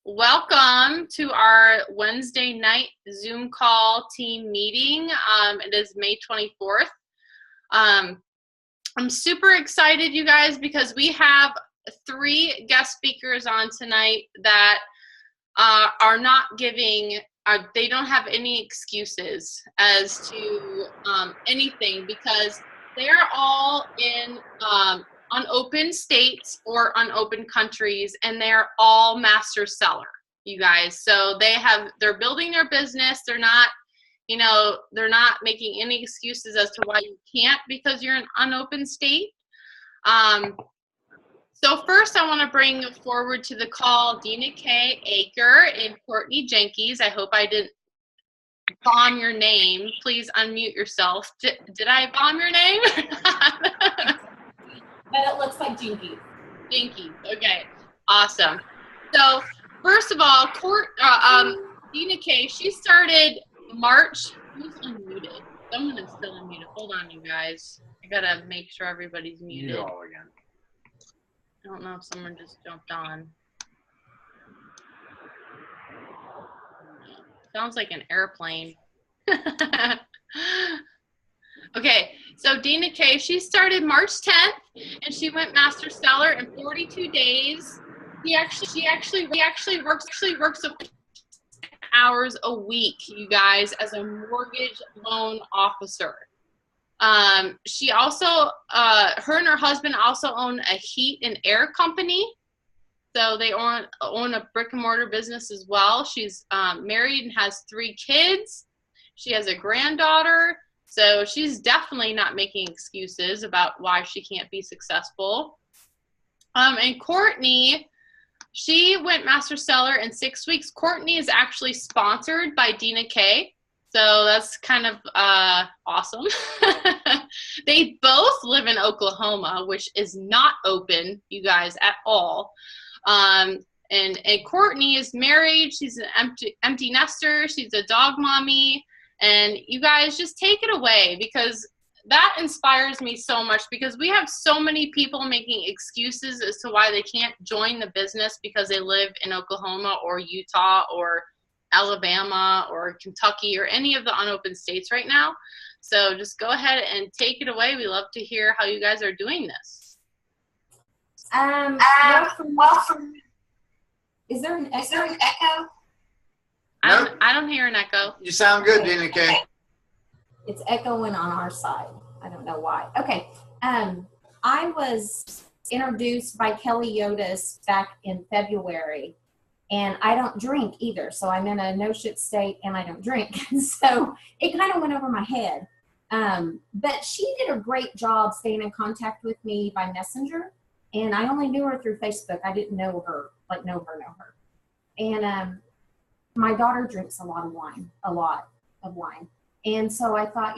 Welcome to our Wednesday night Zoom call team meeting. It is May 24th. I'm super excited, you guys, because we have 3 guest speakers on tonight that are not giving, they don't have any excuses as to anything, because they are all in unopened states or unopened countries, and they're all master seller, you guys. So they're building their business. They're not, they're not making any excuses as to why you can't because you're in unopened state. So first I want to bring forward to the call DinaKay, Aker, and Courtney Jenkes. I hope I didn't bomb your name. Please unmute yourself. Did I bomb your name? But it looks like Jenkes. Jenkes. Okay. Awesome. So first of all, DinaKay, she started March. Who's unmuted? Someone is still unmuted. Hold on, you guys. I gotta make sure everybody's muted. Mute all again. I don't know if someone just jumped on. Sounds like an airplane. Okay, so DinaKay, she started March 10th, and she went master seller in 42 days. She actually works hours a week, you guys, as a mortgage loan officer. She also, her and her husband also own a heat and air company. So they own a brick and mortar business as well. She's married and has 3 kids. She has a granddaughter. So she's definitely not making excuses about why she can't be successful. And Courtney, she went master seller in 6 weeks. Courtney is actually sponsored by DinaKay. So that's kind of awesome. They both live in Oklahoma, which is not open, you guys, at all. And Courtney is married. She's an empty nester. She's a dog mommy. And you guys just take it away, because that inspires me so much, because we have so many people making excuses as to why they can't join the business because they live in Oklahoma or Utah or Alabama or Kentucky or any of the unopened states right now. So just go ahead and take it away. We love to hear how you guys are doing this. Is there an echo? I don't hear an echo. You sound good, DinaKay. It's echoing on our side. I don't know why. Okay. I was introduced by Kelly Yotis back in February, and I don't drink either. So I'm in a no-shit state, and I don't drink. So it kind of went over my head. But she did a great job staying in contact with me by Messenger, and I only knew her through Facebook. I didn't know her, like know her. And my daughter drinks a lot of wine. And so I thought,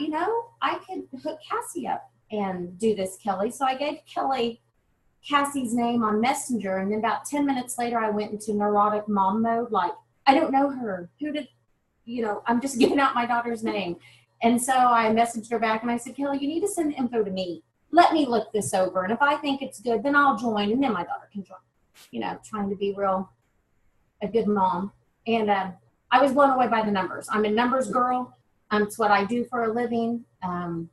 I could hook Cassie up and do this, Kelly. So I gave Kelly Cassie's name on Messenger, and then about 10 minutes later, I went into neurotic mom mode, like, I don't know her. I'm just giving out my daughter's name. And so I messaged her back, and I said, Kelly, you need to send the info to me. Let me look this over, and if I think it's good, then I'll join, and then my daughter can join. Trying to be a good mom. And I was blown away by the numbers. I'm a numbers girl. It's what I do for a living. And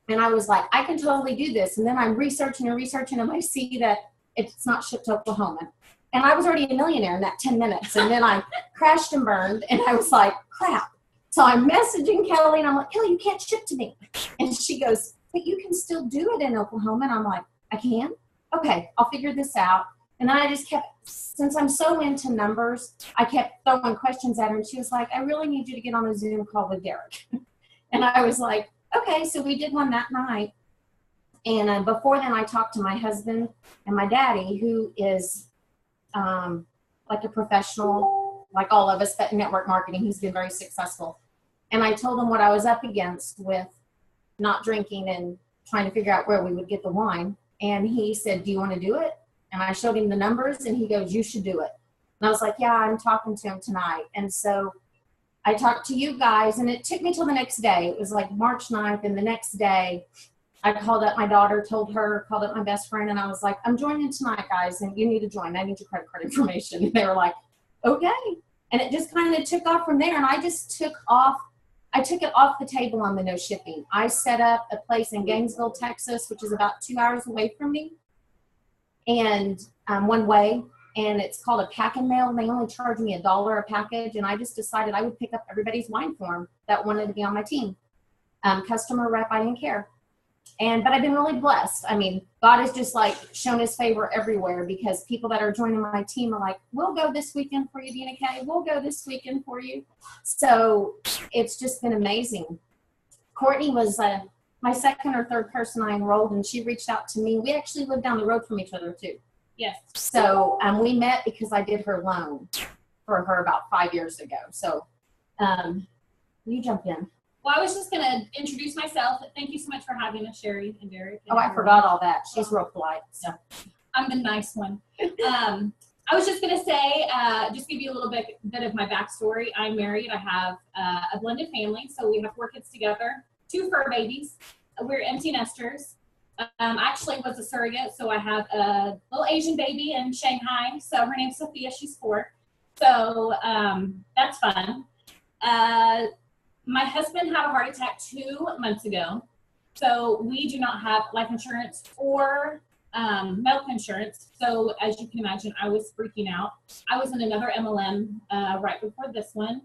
I was like, I can totally do this. And then I'm researching, and I see that it's not shipped to Oklahoma. And I was already a millionaire in that 10 minutes. And then I crashed and burned, and I was like, crap. So I'm messaging Kelly, and I'm like, Kelly, you can't ship to me. And she goes, but you can still do it in Oklahoma. And I'm like, I can? Okay, I'll figure this out. And then I just kept, since I'm so into numbers, I kept throwing questions at her. And she was like, I really need you to get on a Zoom call with Derek. And I was like, okay. So we did one that night. And before then, I talked to my husband and my daddy, who is like a professional, like all of us, but network marketing. He's been very successful. And I told him what I was up against with not drinking and trying to figure out where we would get the wine. And he said, do you want to do it? And I showed him the numbers, and he goes, you should do it. And I was like, yeah, I'm talking to him tonight. And so I talked to you guys, and it took me till the next day. It was like March 9th, and the next day I called up my daughter, called up my best friend, and I was like, I'm joining tonight, guys, and you need to join. I need your credit card information. And they were like, okay. And it just kind of took off from there. And I just took it off the table on the no shipping. I set up a place in Gainesville, Texas, which is about 2 hours away from me, and one way. And it's called a pack and mail. And they only charge me $1 a package. And I just decided I would pick up everybody's wine form that wanted to be on my team. Customer rep, I didn't care. But I've been really blessed. I mean, God has just like shown his favor everywhere, because people that are joining my team are like, we'll go this weekend for you, DinaKay. We'll go this weekend for you. So it's just been amazing. Courtney was my second or third person I enrolled, and she reached out to me. We actually live down the road from each other too. Yes. So we met because I did her loan for her about 5 years ago. So you jump in. Well, I was just going to introduce myself. Thank you so much for having us, Sherry and Derek. Oh, I forgot all that. She's real polite. So I'm the nice one. I was just going to say, just give you a little bit of my backstory. I'm married. I have a blended family, so we have 4 kids together, 2 fur babies. We're empty nesters. Actually was a surrogate, so I have a little Asian baby in Shanghai. So her name's Sophia. She's 4. So that's fun. My husband had a heart attack 2 months ago. So we do not have life insurance or medical insurance. So as you can imagine, I was freaking out. I was in another MLM right before this one,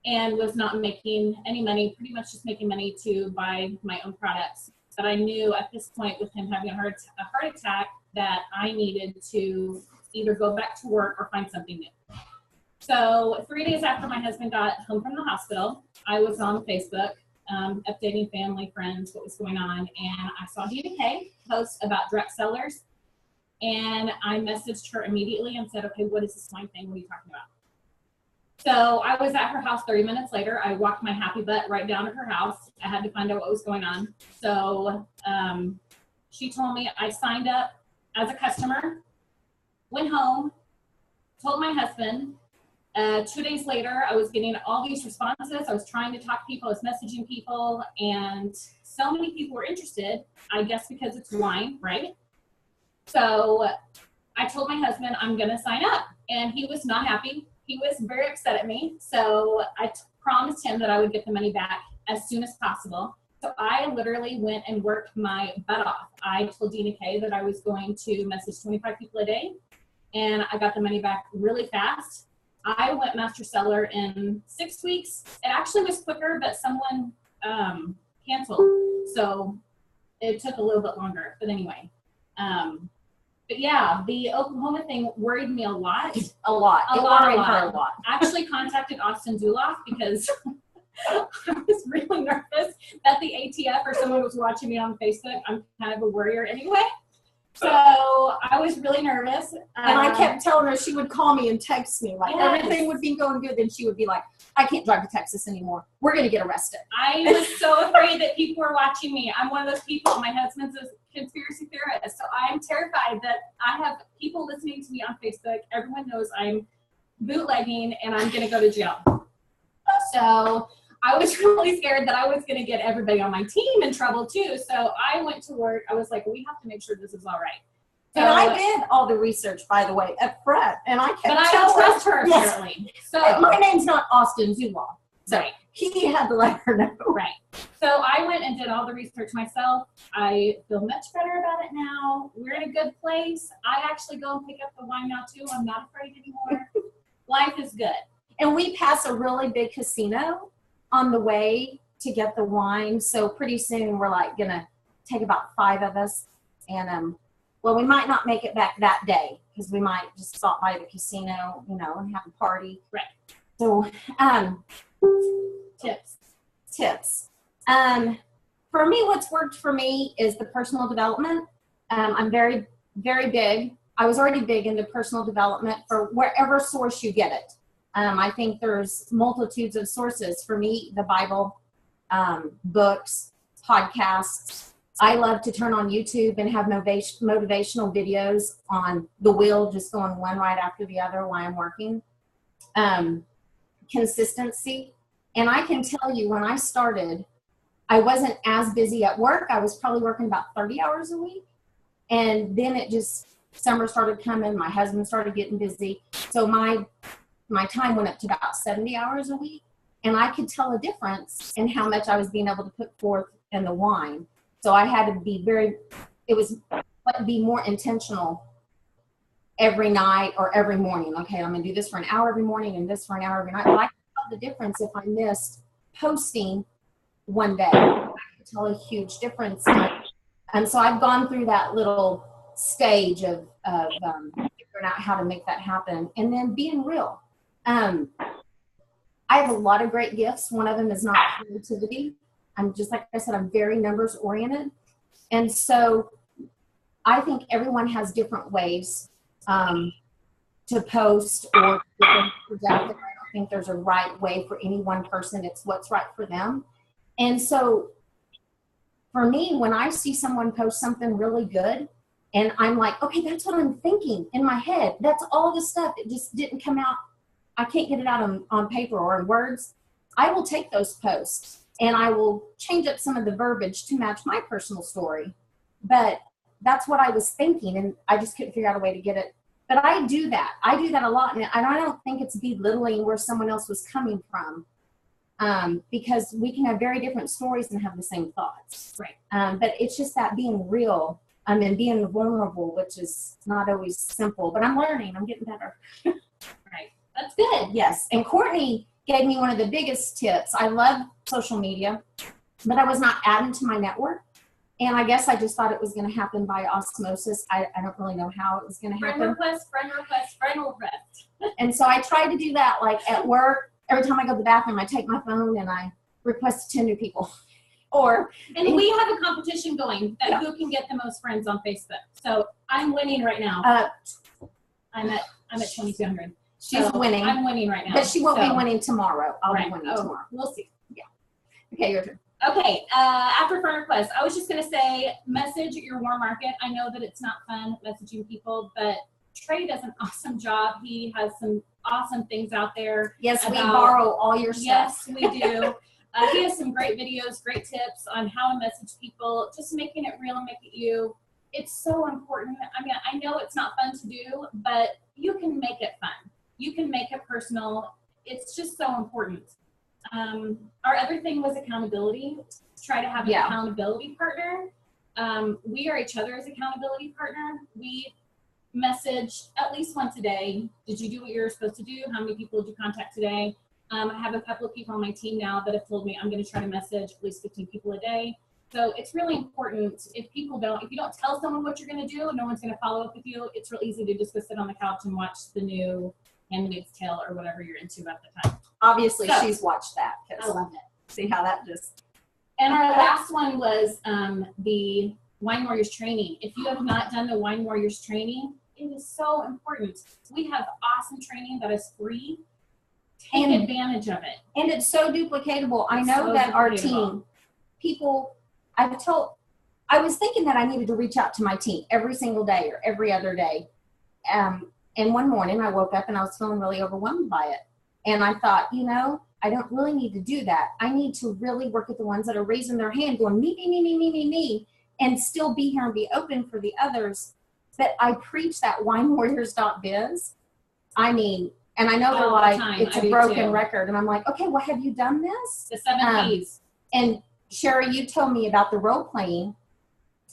and was not making any money, pretty much just making money to buy my own products. But I knew at this point, with him having a heart attack, that I needed to either go back to work or find something new. So 3 days after my husband got home from the hospital, I was on Facebook, updating family, friends, what was going on, and I saw DinaKay post about direct sellers, and I messaged her immediately and said, okay, what is this wine thing? What are you talking about? So I was at her house 30 minutes later. I walked my happy butt right down to her house. I had to find out what was going on. So she told me I signed up as a customer, went home, told my husband. 2 days later, I was getting all these responses. I was trying to talk to people. I was messaging people, and so many people were interested, I guess because it's wine, right? So I told my husband I'm going to sign up, and he was not happy. He was very upset at me. So I promised him that I would get the money back as soon as possible. So I literally went and worked my butt off. I told DinaKay that I was going to message 25 people a day, and I got the money back really fast. I went master seller in 6 weeks. It actually was quicker, but someone canceled. So it took a little bit longer, but anyway. But yeah, the Oklahoma thing worried me a lot. A lot. It worried her a lot. I actually contacted Austin Zuloff because I was really nervous that the ATF or someone was watching me on Facebook. I'm kind of a worrier anyway. So I was really nervous. And I kept telling her she would call me and text me. Like, everything would be going good. Then she would be like, I can't drive to Texas anymore. We're going to get arrested. I was so afraid that people were watching me. I'm one of those people. My husband's a conspiracy theorist. So I'm terrified that I have people listening to me on Facebook. Everyone knows I'm bootlegging and I'm going to go to jail. So I was really scared that I was going to get everybody on my team in trouble too. So I went to work. I was like, we have to make sure this is all right. So, and I did all the research, by the way, up front. And I kept But I don't trust her, apparently. Yes. So my name's not Austin Zuloff. So right. He had to let her know. Right. So I went and did all the research myself. I feel much better about it now. We're in a good place. I actually go and pick up the wine now too. I'm not afraid anymore. Life is good. And we pass a really big casino on the way to get the wine. So pretty soon we're like gonna take about 5 of us, and well, we might not make it back that day because we might just stop by the casino, you know, and have a party. Right. So tips. For me, what's worked for me is the personal development. I'm very, very big. I was already big into personal development for wherever source you get it. I think there's multitudes of sources. For me, the Bible, books, podcasts. I love to turn on YouTube and have motivational videos on the wheel, just going one right after the other while I'm working. Consistency. And I can tell you, when I started, I wasn't as busy at work. I was probably working about 30 hours a week. And then it just, summer started coming. My husband started getting busy. So my my time went up to about 70 hours a week. And I could tell a difference in how much I was being able to put forth in the wine. So I had to be be more intentional every night or every morning. Okay, I'm gonna do this for an hour every morning and this for an hour every night. Well, I could tell the difference if I missed posting one day. I could tell a huge difference. And so I've gone through that little stage of figuring out how to make that happen, and then being real. I have a lot of great gifts. One of them is not creativity. I'm just, like I said, I'm very numbers oriented. And so I think everyone has different ways to post or to present. I don't think there's a right way for any one person. It's what's right for them. And so for me, when I see someone post something really good, and I'm like, okay, that's what I'm thinking in my head. That's all the stuff. It just didn't come out. I can't get it out on paper or in words. I will take those posts and I will change up some of the verbiage to match my personal story. But that's what I was thinking, and I just couldn't figure out a way to get it. But I do that. I do that a lot, and I don't think it's belittling where someone else was coming from, because we can have very different stories and have the same thoughts. Right. But it's just that being real and being vulnerable, which is not always simple. But I'm learning. I'm getting better. Right. That's good. Yes. And Courtney gave me one of the biggest tips. I love social media, but I was not adding to my network. And I guess I just thought it was going to happen by osmosis. I don't really know how it was going to happen. Friend request, friend request, friend request. And so I tried to do that, like at work. Every time I go to the bathroom, I take my phone and I request 10 new people. And we have a competition going that who can get the most friends on Facebook. So I'm winning right now. I'm at 2,200. She's winning. I'm winning right now. But she won't be winning tomorrow. I'll be winning tomorrow. We'll see. Yeah. Okay, your turn. Okay, after friend request, I was just going to say, message your warm market. I know that it's not fun messaging people, but Trey does an awesome job. He has some awesome things out there. Yes, we borrow all your stuff. Yes, we do. He has some great videos, great tips on how to message people, just making it real and make it you. It's so important. I mean, I know it's not fun to do, but you can make it fun. You can make it personal. It's just so important. Our other thing was accountability. Try to have an accountability partner. We are each other's accountability partner. We message at least once a day. Did you do what you were supposed to do? How many people did you contact today? I have a couple of people on my team now that have told me I'm going to try to message at least 15 people a day. So it's really important. If you don't tell someone what you're going to do, no one's going to follow up with you. It's real easy to just go sit on the couch and watch the new Handmaid's Tale or whatever you're into at the time. Obviously, she's watched that. I love it. See how that just. And our last one was the Wine Warriors training. If you have not done the Wine Warriors training, it is so important. We have awesome training that is free. Take advantage of it. And it's so duplicatable. I know that our team, I was thinking that I needed to reach out to my team every single day or every other day. And one morning I woke up and I was feeling really overwhelmed by it. And I thought, I don't really need to do that. I need to really work with the ones that are raising their hand going, me, and still be here and be open for the others. But I preach that winewarriors.biz. I mean, and I know they're like, it's a broken record. And I'm like, okay, well, have you done this? The 7 Ps. And Sherry, you told me about the role playing.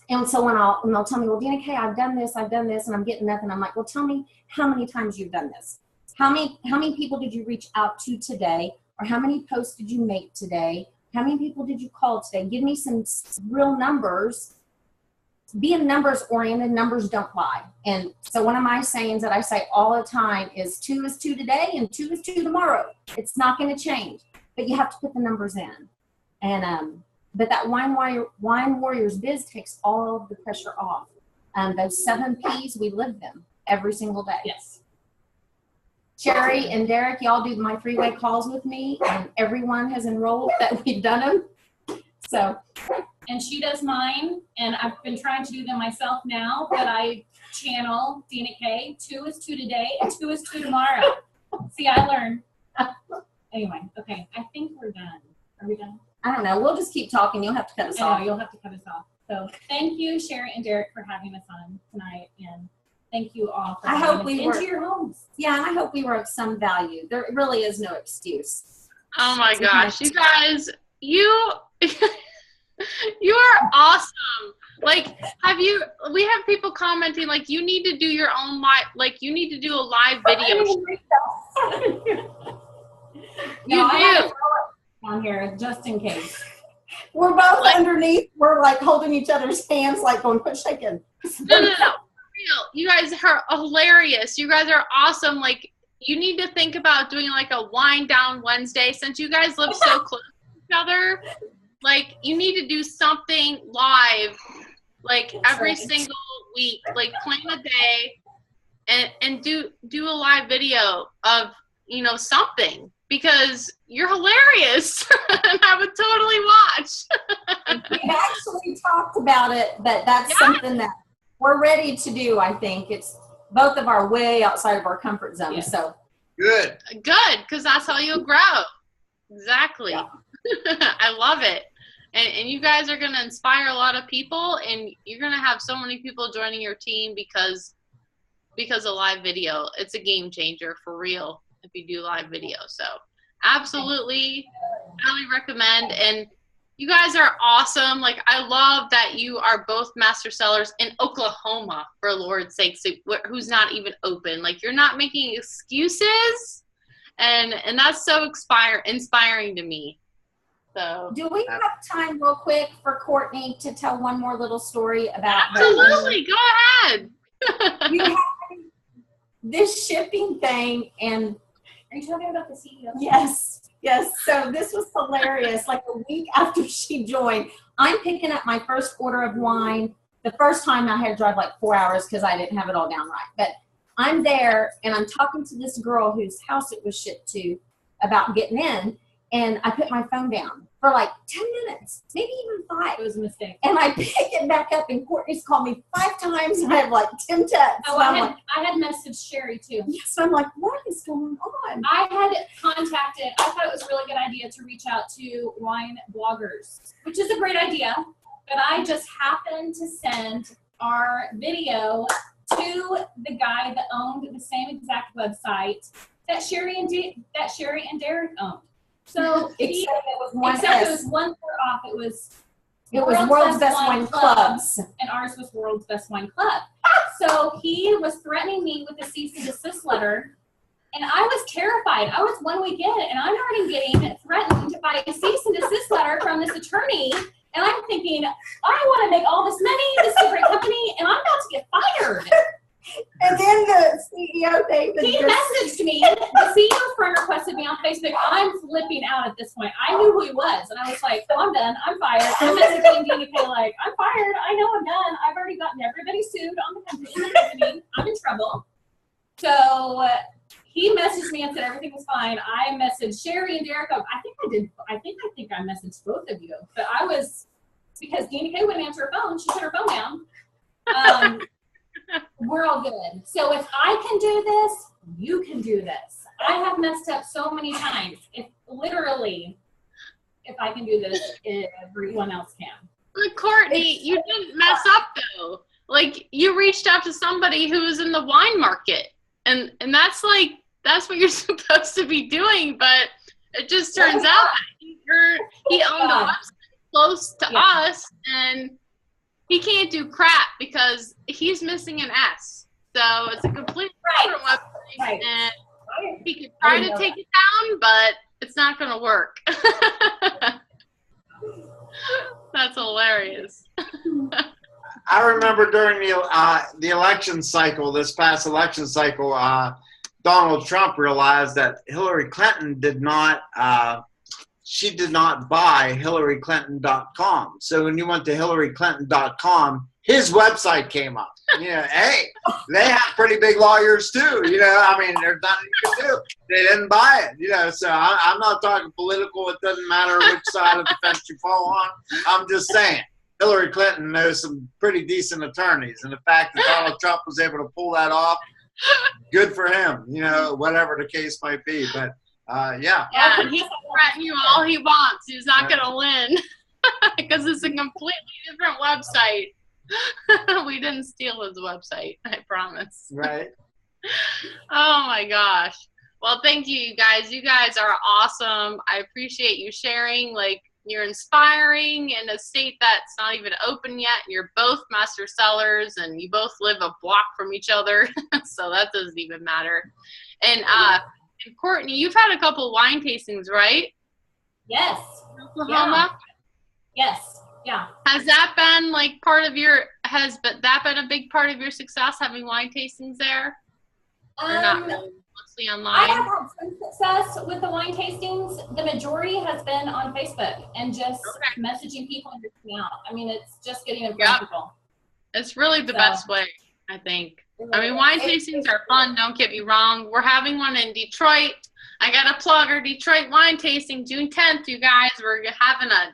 And so when they'll tell me, well, DinaKay, I've done this, and I'm getting nothing. I'm like, well, tell me how many times you've done this. How many people did you reach out to today? Or how many posts did you make today? How many people did you call today? Give me some real numbers. Being numbers oriented, numbers don't lie. And so one of my sayings that I say all the time is 2 is 2 today and 2 is 2 tomorrow. It's not going to change, but you have to put the numbers in. And but that Wine Warriors biz takes all of the pressure off. Those 7 Ps, we live them every single day. Yes. Sherry and Derek, y'all do my freeway calls with me, and everyone has enrolled that we've done them. So. And she does mine, and I've been trying to do them myself now, but I channel DinaKay. 2 is 2 today, and 2 is 2 tomorrow. See, I learned. Anyway, okay, I think we're done. Are we done? I don't know. We'll just keep talking. You'll have to cut us off. You'll have to cut us off. So thank you, Sherry and Derek, for having us on tonight, and thank you all for I hope we into were your homes. Yeah, and I hope we were of some value. There really is no excuse. Oh my gosh, you guys, you you are awesome. Like, we have people commenting like you need to do your own you need to do a live video. You do. On here just in case. We're both underneath. We're like holding each other's hands, like going, quit shaking. No. Real. You guys are hilarious. You guys are awesome. Like, you need to think about doing like a wind down Wednesday since you guys live so close to each other. Like, you need to do something live, like every single week. Like, plan a day and do a live video of, something, because you're hilarious and I would totally watch. We actually talked about it, but that's something that we're ready to do. I think it's both of our way outside of our comfort zone. So good, because that's how you'll grow. Exactly. Yeah. I love it. And you guys are going to inspire a lot of people, and you're going to have so many people joining your team because of live video. It's a game changer for real if you do live video. So absolutely, highly recommend. And you guys are awesome. Like, I love that you are both master sellers in Oklahoma, for Lord's sake, who's not even open. Like, you're not making excuses, and that's so inspiring to me. So, do we have time real quick for Courtney to tell one more little story about Absolutely. Go ahead. You have this shipping thing, and are you talking about the CEO? Yes. So this was hilarious. Like a week after she joined, I'm picking up my first order of wine. The first time I had to drive like 4 hours because I didn't have it all down right. But I'm there, and I'm talking to this girl whose house it was shipped to about getting in, and I put my phone down for like 10 minutes, maybe even 5. It was a mistake. And I pick it back up, and Courtney's called me 5 times, and I have like 10 texts. Oh, I had messaged Sherry too. Yes, I'm like, what is going on? I had contacted, I thought it was a really good idea to reach out to wine bloggers, which is a great idea, but I just happened to send our video to the guy that owned the same exact website that Sherry and Derek owned. So except it was one it was one off. It was World's Best Wine Clubs, and ours was World's Best Wine Club. So he was threatening me with a cease and desist letter, and I was terrified. I was 1 week in, and I'm already getting threatened by a cease and desist letter from this attorney. And I'm thinking, I want to make all this money. This is a great company, and I'm about to get fired. And then the CEO, David, he messaged me. The CEO friend requested me on Facebook. I'm flipping out at this point. I knew who he was, and I was like, "Oh, I'm done. I'm fired." I'm messaging DinaKay like, "I'm fired. I know I'm done. I've already gotten everybody sued on the company. I'm in trouble." So he messaged me and said everything was fine. I messaged Sherry and Derek. I think I messaged both of you, but I was, because DinaKay wouldn't answer her phone. She put her phone down. We're all good. So if I can do this, you can do this. I have messed up so many times. If I can do this, everyone else can. But Courtney, you didn't mess up though. Like, you reached out to somebody who was in the wine market, and that's what you're supposed to be doing. But it just turns out that he owned a website close to us, and he can't do crap because he's missing an S. So it's a completely different website, and he could try to take it down, but it's not going to work. That's hilarious. I remember during the election cycle, this past election cycle, Donald Trump realized that Hillary Clinton did not buy HillaryClinton.com. So when you went to HillaryClinton.com, his website came up. Hey, they have pretty big lawyers too. I mean, there's nothing you can do. They didn't buy it. So I'm not talking political. It doesn't matter which side of the fence you fall on. I'm just saying, Hillary Clinton knows some pretty decent attorneys, and the fact that Donald Trump was able to pull that off, good for him. Whatever the case might be, but. Yeah, and he can threaten you all he wants. He's not going to win because it's a completely different website. We didn't steal his website, I promise. Right. Oh my gosh. Well, thank you, you guys. You guys are awesome. I appreciate you sharing. Like, you're inspiring in a state that's not even open yet. You're both master sellers, and you both live a block from each other, so that doesn't even matter. And Courtney, you've had a couple wine tastings, right? Yes. Oklahoma. Yes. Yeah. Has that been like has that been a big part of your success, having wine tastings there? Or not really, mostly online? I have had some success with the wine tastings. The majority has been on Facebook and just messaging people and reaching out. I mean, it's just getting in front of people. It's really the best way, I think. I mean, wine tastings are fun, don't get me wrong. We're having one in Detroit. I got to plug our Detroit wine tasting June 10th, you guys. We're having an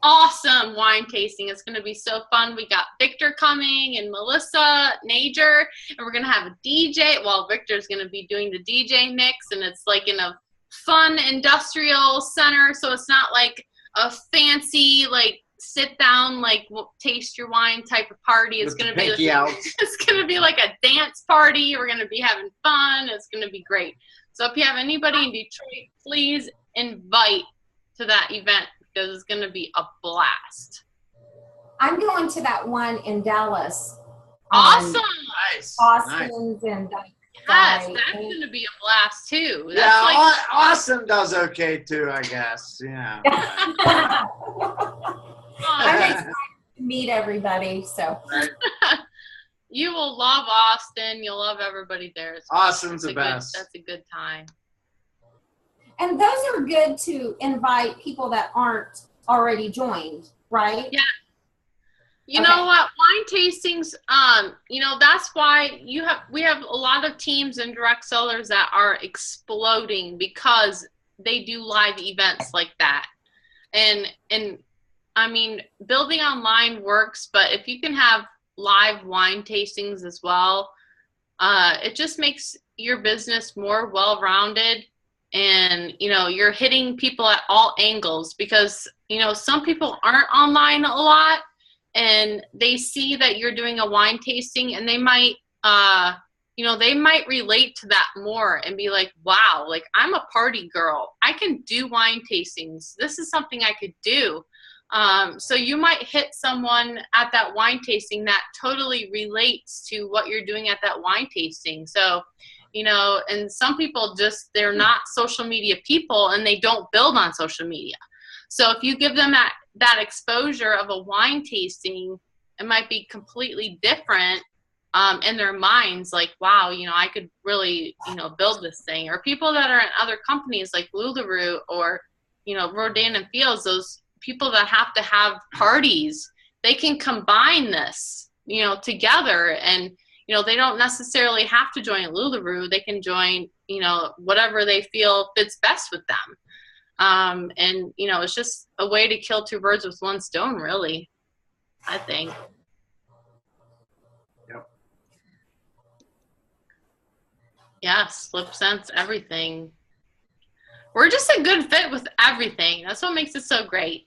awesome wine tasting. It's going to be so fun. We got Victor coming and Melissa Nager, and we're going to have a DJ. Well, Victor's going to be doing the DJ mix, and it's like in a fun industrial center, so it's not like a fancy, like, sit down, like, taste your wine type of party. It's going to be it's going to be like a dance party. We're going to be having fun. It's going to be great. So if you have anybody in Detroit, please invite to that event, because it's going to be a blast. I'm going to that one in Dallas. Awesome. Nice. Austin's and yes, that's going to be a blast too. That's yeah, Austin does okay too, I guess. Yeah. I'm excited to meet everybody. So you will love Austin. You'll love everybody there. Austin's the best. That's a good time. And those are good to invite people that aren't already joined, right? Yeah. You know what? Wine tastings, that's why we have a lot of teams and direct sellers that are exploding because they do live events like that. And I mean, building online works, but if you can have live wine tastings as well, it just makes your business more well-rounded. And, you're hitting people at all angles because, some people aren't online a lot and they see that you're doing a wine tasting and they might, they might relate to that more and be like, wow, like, I'm a party girl. I can do wine tastings. This is something I could do. So you might hit someone at that wine tasting that totally relates to what you're doing at that wine tasting. So, and some people they're not social media people and they don't build on social media. So if you give them that exposure of a wine tasting, it might be completely different in their minds. Like, wow, I could really, build this thing. Or people that are in other companies like LuLaRoe or, Rodan and Fields, those people that have to have parties, they can combine this, together. And, they don't necessarily have to join LuLaRoe. They can join, whatever they feel fits best with them. And, it's just a way to kill two birds with one stone, really, I think. Yep. Yes, lip sense, everything. We're just a good fit with everything. That's what makes it so great.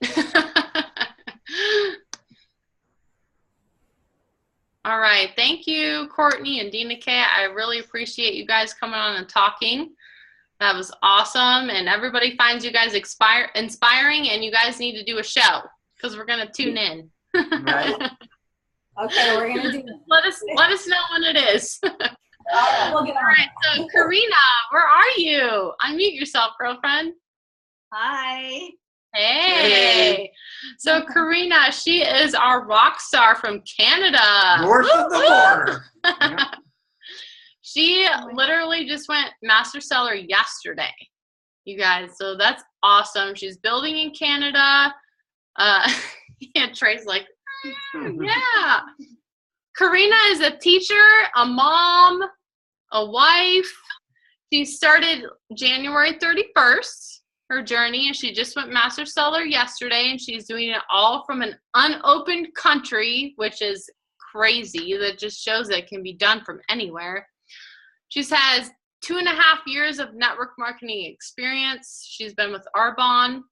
All right. Thank you, Courtney and DinaKay. I really appreciate you guys coming on and talking. That was awesome. And everybody finds you guys inspiring, and you guys need to do a show because we're going to tune in. Right. Okay, we're going to do it. Let us know when it is. We'll get on. All right. So, Corina, where are you? Unmute yourself, girlfriend. Hi. Hey. So Corina, she is our rock star from Canada. North of the border. Yep. She literally just went master seller yesterday, you guys. So that's awesome. She's building in Canada. Yeah, Trey's like, yeah. Corina is a teacher, a mom, a wife. She started January 31st. Her journey, and she just went master seller yesterday, and she's doing it all from an unopened country, which is crazy. That just shows that it can be done from anywhere. She has 2.5 years of network marketing experience. She's been with Arbonne.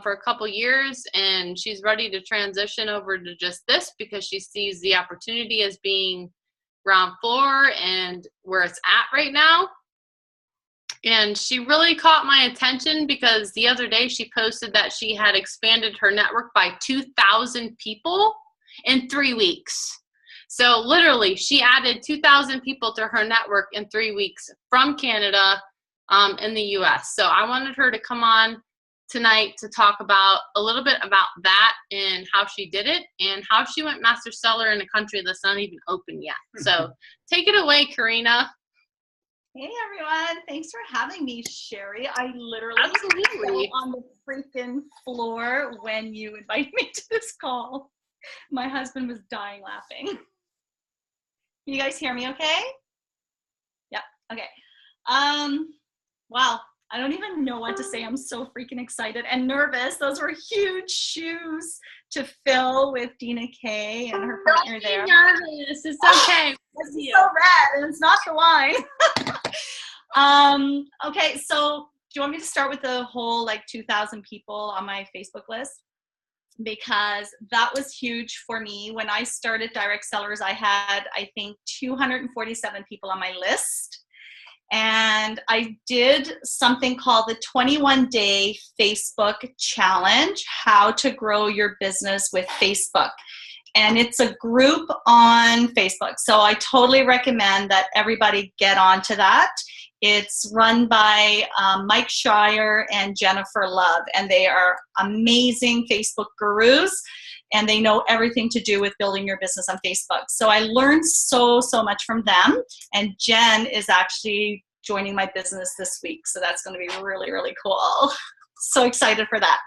for a couple years, and she's ready to transition over to just this because she sees the opportunity as being ground floor and where it's at right now. And she really caught my attention because the other day she posted that she had expanded her network by 2,000 people in 3 weeks. So literally, she added 2,000 people to her network in 3 weeks from Canada in the US. So I wanted her to come on tonight to talk about a little bit about that and how she did it and how she went master seller in a country that's not even open yet. So take it away, Corina. Hey everyone, thanks for having me, Sherry. I literally Absolutely fell on the freaking floor when you invited me to this call. My husband was dying laughing. Can you guys hear me okay? Yep, okay. Wow, I don't even know what to say. I'm so freaking excited and nervous. Those were huge shoes to fill with DinaKay and her partner there. Don't be nervous. It's okay. It's so red and it's not the line. Okay, so do you want me to start with the whole like 2,000 people on my Facebook list? Because that was huge for me. When I started Direct Sellers, I had, I think, 247 people on my list. And I did something called the 21-day Facebook challenge, how to grow your business with Facebook. And it's a group on Facebook. So I totally recommend that everybody get onto that. It's run by Mike Shire and Jennifer Love, and they are amazing Facebook gurus, and they know everything to do with building your business on Facebook. So I learned so much from them, and Jen is actually joining my business this week, so that's going to be really, really cool. So excited for that.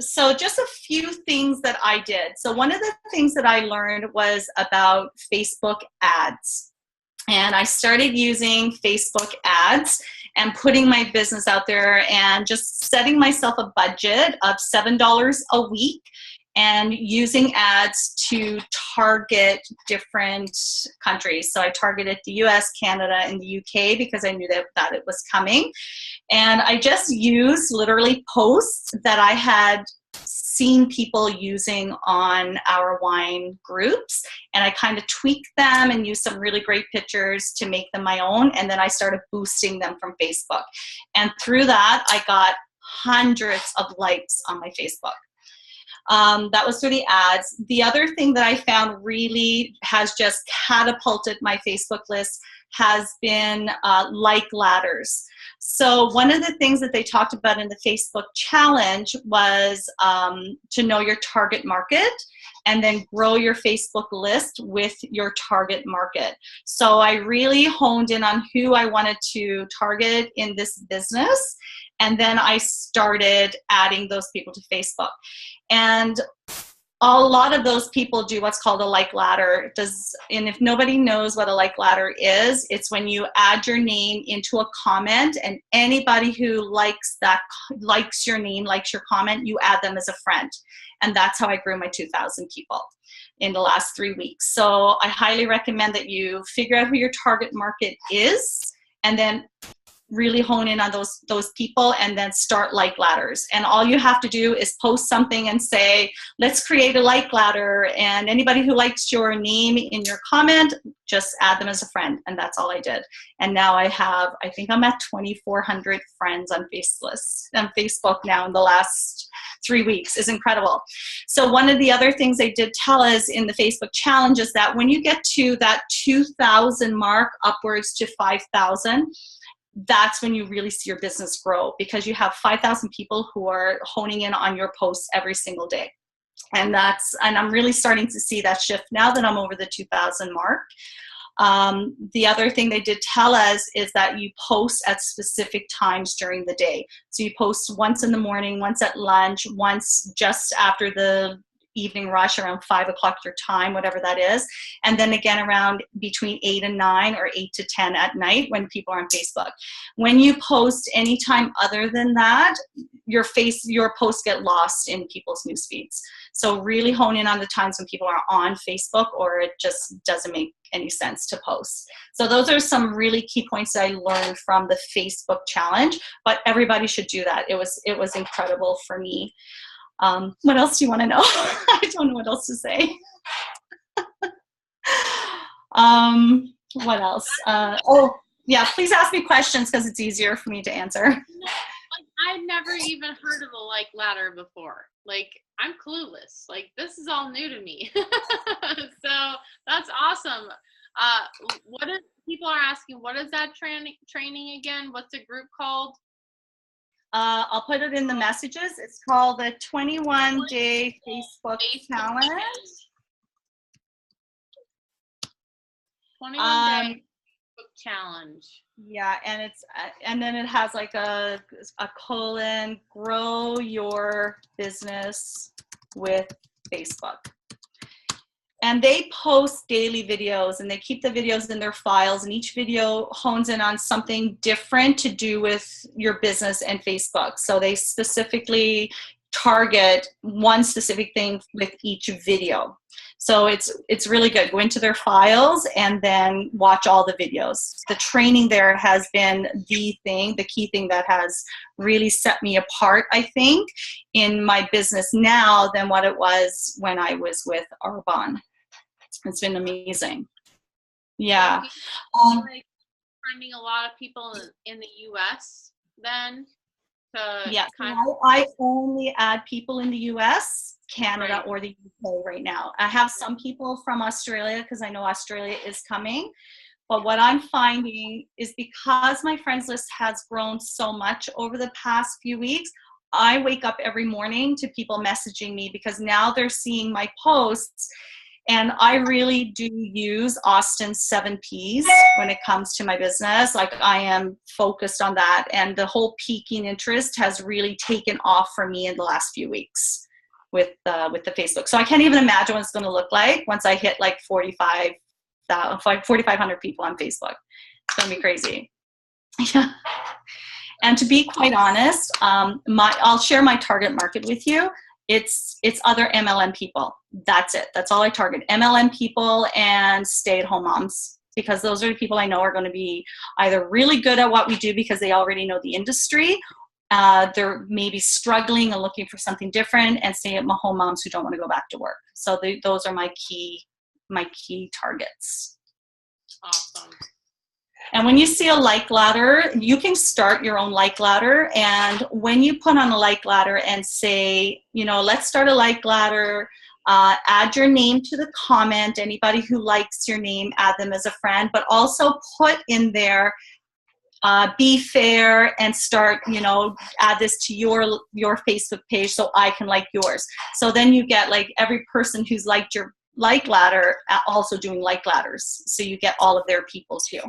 So just a few things that I did. So one of the things that I learned was about Facebook ads. And I started using Facebook ads and putting my business out there and just setting myself a budget of $7 a week and using ads to target different countries. So I targeted the US, Canada, and the UK because I knew that it was coming. And I just used literally posts that I had seen people using on our wine groups, and I kind of tweaked them and used some really great pictures to make them my own, and then I started boosting them from Facebook. And through that, I got hundreds of likes on my Facebook. That was through the ads. The other thing that I found really has just catapulted my Facebook list has been like ladders. So one of the things that they talked about in the Facebook challenge was to know your target market and then grow your Facebook list with your target market. So I really honed in on who I wanted to target in this business, and then I started adding those people to Facebook. And a lot of those people do what's called a like ladder. And if nobody knows what a like ladder is, it's when you add your name into a comment, and anybody who likes your name, likes your comment, you add them as a friend. And that's how I grew my 2,000 people in the last 3 weeks. So I highly recommend that you figure out who your target market is, and then really hone in on those people, and then start like ladders. And all you have to do is post something and say, let's create a like ladder, and anybody who likes your name in your comment, just add them as a friend. And that's all I did. And now I think I'm at 2,400 friends on Facebook now in the last 3 weeks. Is incredible. So one of the other things they did tell us in the Facebook challenge is that when you get to that 2,000 mark upwards to 5,000, that's when you really see your business grow, because you have 5,000 people who are honing in on your posts every single day. And I'm really starting to see that shift now that I'm over the 2,000 mark. The other thing they did tell us is that you post at specific times during the day. So you post once in the morning, once at lunch, once just after the evening rush around 5 o'clock your time, whatever that is. And then again around between 8 and 9 or 8 to 10 at night when people are on Facebook. When you post anytime other than that, your posts get lost in people's news feeds. So really hone in on the times when people are on Facebook, or it just doesn't make any sense to post. So those are some really key points that I learned from the Facebook challenge, but everybody should do that. It was incredible for me. What else do you want to know? I don't know what else to say. What else? Oh, yeah, please ask me questions because it's easier for me to answer. Like, I'd never even heard of a like ladder before. Like, I'm clueless. Like, this is all new to me. So that's awesome. People are asking, what is that training again? What's the group called? I'll put it in the messages. It's called the 21-day Facebook challenge. 21-day Facebook challenge. Yeah, and it's and then it has like a colon, grow your business with Facebook. And they post daily videos, and they keep the videos in their files, and each video hones in on something different to do with your business and Facebook. So they specifically target one specific thing with each video. So it's really good. Go into their files and then watch all the videos. The training there has been the key thing that has really set me apart, I think, in my business now than what it was when I was with Arbonne. It's been amazing. Yeah. Like finding a lot of people in the US then? Yeah, I only add people in the US, Canada, right, or the UK right now. I have some people from Australia because I know Australia is coming. But what I'm finding is because my friends list has grown so much over the past few weeks, I wake up every morning to people messaging me because now they're seeing my posts. And I really do use Austin's 7 Ps when it comes to my business. Like, I am focused on that. And the whole peaking interest has really taken off for me in the last few weeks with the Facebook. So I can't even imagine what it's going to look like once I hit like 4,500 people on Facebook. It's going to be crazy. Yeah. And to be quite honest, I'll share my target market with you. It's other MLM people. That's it. That's all I target. MLM people and stay-at-home moms, because those are the people I know are going to be either really good at what we do because they already know the industry. They're maybe struggling and looking for something different, and stay-at-home moms who don't want to go back to work. So those are my key targets. Awesome. And when you see a like ladder, you can start your own like ladder. And when you put on a like ladder and say, let's start a like ladder, add your name to the comment. Anybody who likes your name, add them as a friend, but also put in there, be fair, and start, add this to your Facebook page so I can like yours. So then you get like every person who's liked your like ladder also doing like ladders. So you get all of their people too.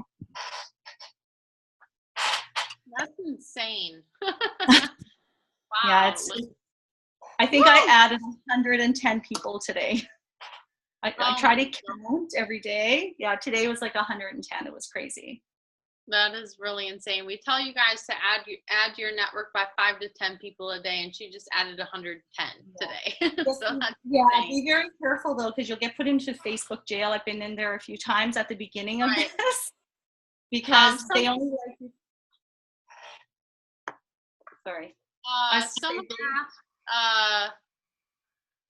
That's insane. Wow. Yeah, I think I added 110 people today. I try to count every day. Yeah, today was like 110. It was crazy. That is really insane. We tell you guys to add your network by 5 to 10 people a day, and she just added 110 today. So that's insane. Be very careful though, because you'll get put into Facebook jail. I've been in there a few times at the beginning of this because they only like you. Sorry. Someone asked,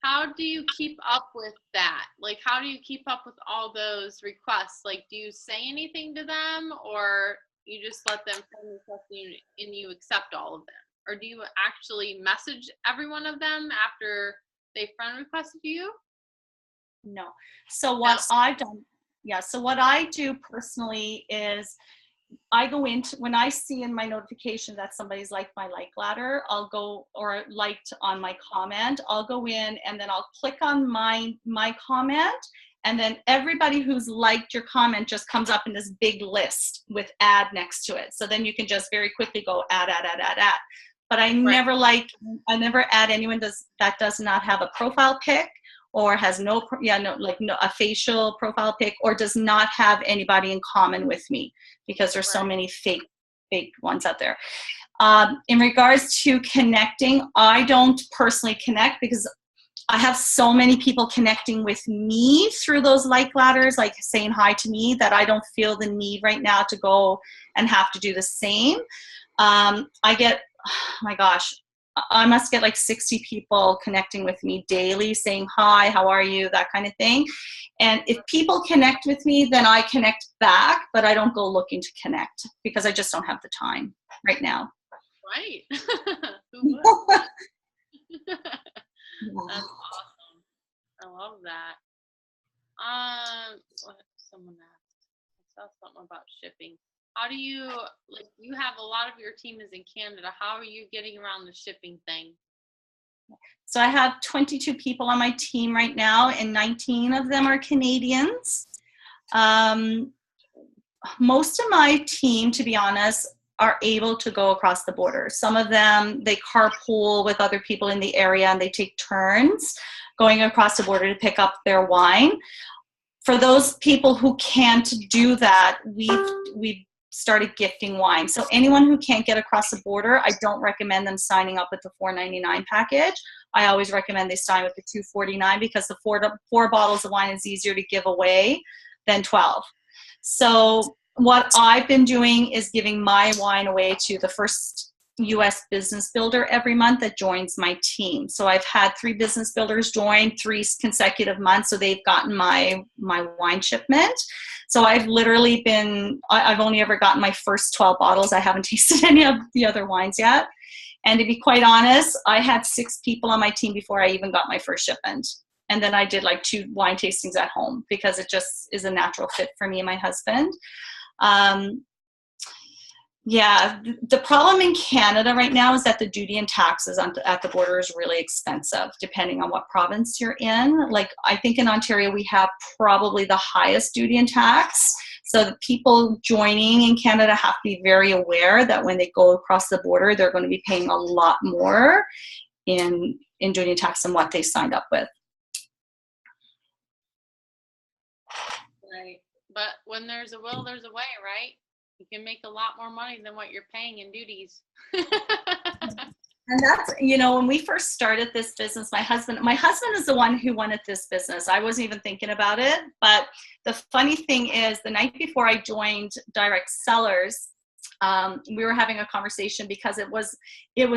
how do you keep up with that? Like, how do you keep up with all those requests? Like, do you say anything to them, or you just let them friend request you and you accept all of them? Or do you actually message every one of them after they friend requested you? No. So what I've done, so what I do personally is I go into, when I see in my notification that somebody's liked my like ladder, I'll go, or liked on my comment, I'll go in and then I'll click on my comment, and then everybody who's liked your comment just comes up in this big list with add next to it. So then you can just very quickly go add. But I never add anyone that does not have a profile pic or has a facial profile pic, or does not have anybody in common with me, because there's so many fake ones out there. In regards to connecting, I don't personally connect because I have so many people connecting with me through those like ladders, like saying hi to me, that I don't feel the need right now to go and have to do the same. I get, oh my gosh, I must get like 60 people connecting with me daily saying hi, how are you, that kind of thing. And if people connect with me, then I connect back, but I don't go looking to connect because I just don't have the time right now. Right. Who would? That's awesome. I love that. What someone asked. I saw something about shipping. How do you, like, you have a lot of your team is in Canada. How are you getting around the shipping thing? So I have 22 people on my team right now, and 19 of them are Canadians. Most of my team, to be honest, are able to go across the border. Some of them, they carpool with other people in the area and they take turns going across the border to pick up their wine. For those people who can't do that, we've started gifting wine. So anyone who can't get across the border, I don't recommend them signing up with the $4.99 package. I always recommend they sign with the $2.49 because the four bottles of wine is easier to give away than 12. So what I've been doing is giving my wine away to the first U.S. business builder every month that joins my team. So I've had 3 business builders join 3 consecutive months, so they've gotten my wine shipment. So I've literally I've only ever gotten my first 12 bottles. I haven't tasted any of the other wines yet. And to be quite honest, I had 6 people on my team before I even got my first shipment. And then I did like 2 wine tastings at home because it just is a natural fit for me and my husband. Yeah, the problem in Canada right now is that the duty and taxes at the border is really expensive, depending on what province you're in. Like, I think in Ontario, we have probably the highest duty and tax. So the people joining in Canada have to be very aware that when they go across the border, they're going to be paying a lot more in duty and tax than what they signed up with. Right. But when there's a will, there's a way, right? You can make a lot more money than what you're paying in duties. And that's, when we first started this business, my husband is the one who wanted this business. I wasn't even thinking about it. But the funny thing is, the night before I joined Direct Sellers, we were having a conversation because it was